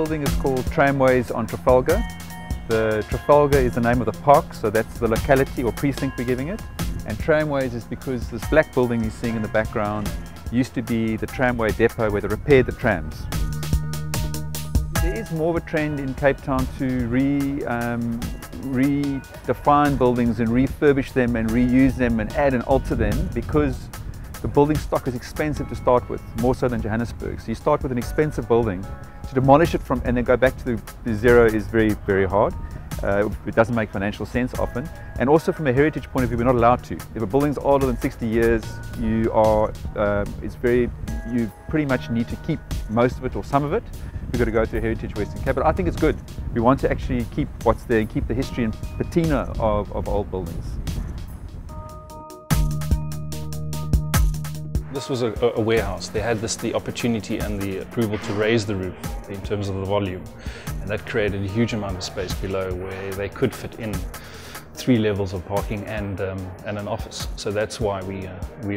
building is called Tramways on Trafalgar. The Trafalgar is the name of the park, so that's the locality or precinct we're giving it. And Tramways is because this black building you're seeing in the background used to be the tramway depot where they repaired the trams. There is more of a trend in Cape Town to redefine buildings and refurbish them and reuse them and add and alter them, because the building stock is expensive to start with, more so than Johannesburg. So you start with an expensive building, to demolish it and then go back to the zero is very, very hard. It doesn't make financial sense often. And also from a heritage point of view, we're not allowed to. If a building's older than 60 years, you pretty much need to keep most of it or some of it. We've got to go to Heritage Western Cape. But I think it's good. We want to actually keep what's there and keep the history and patina of old buildings. This was a warehouse. They had the opportunity and the approval to raise the roof in terms of the volume, and that created a huge amount of space below where they could fit in 3 levels of parking and an office. So that's why we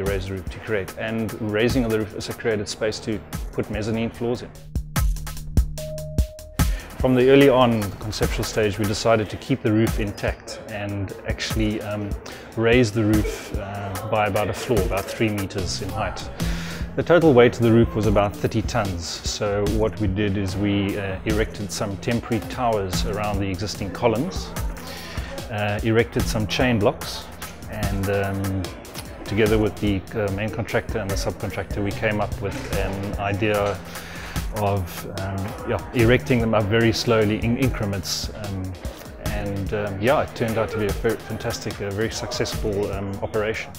raised the roof to create. And raising of the roof also created space to put mezzanine floors in. From the early on conceptual stage, we decided to keep the roof intact and actually raise the roof by about a floor, about 3 meters in height. The total weight of the roof was about 30 tons. So what we did is we erected some temporary towers around the existing columns, erected some chain blocks, and together with the main contractor and the subcontractor, we came up with an idea of erecting them up very slowly in increments, it turned out to be a very fantastic, very successful operation.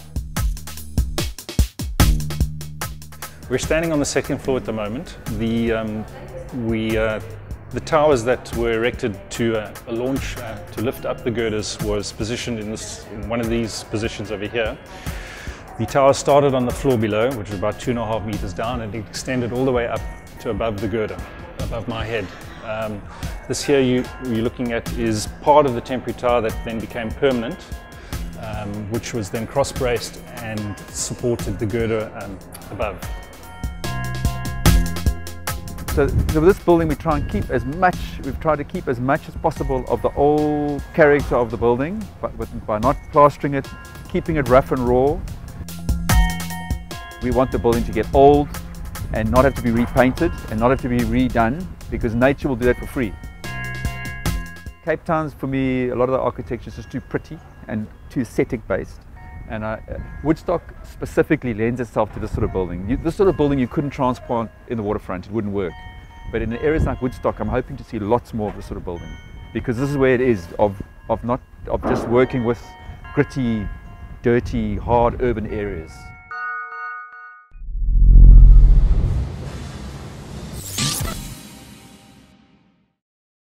We're standing on the 2nd floor at the moment. The towers that were erected to launch to lift up the girders was positioned in one of these positions over here. The tower started on the floor below, which was about 2.5 meters down, and it extended all the way up to above the girder, above my head. This here you're looking at is part of the temporary tower that then became permanent, which was then cross-braced and supported the girder above. So with this building we've tried to keep as much as possible of the old character of the building, but by not plastering it, keeping it rough and raw. We want the building to get old and not have to be repainted and not have to be redone, because nature will do that for free. Cape Town's, for me, a lot of the architecture is just too pretty and too aesthetic based. And Woodstock specifically lends itself to this sort of building. This sort of building you couldn't transplant in the waterfront, it wouldn't work. But in areas like Woodstock, I'm hoping to see lots more of this sort of building, because this is where it is, of just working with gritty, dirty, hard urban areas.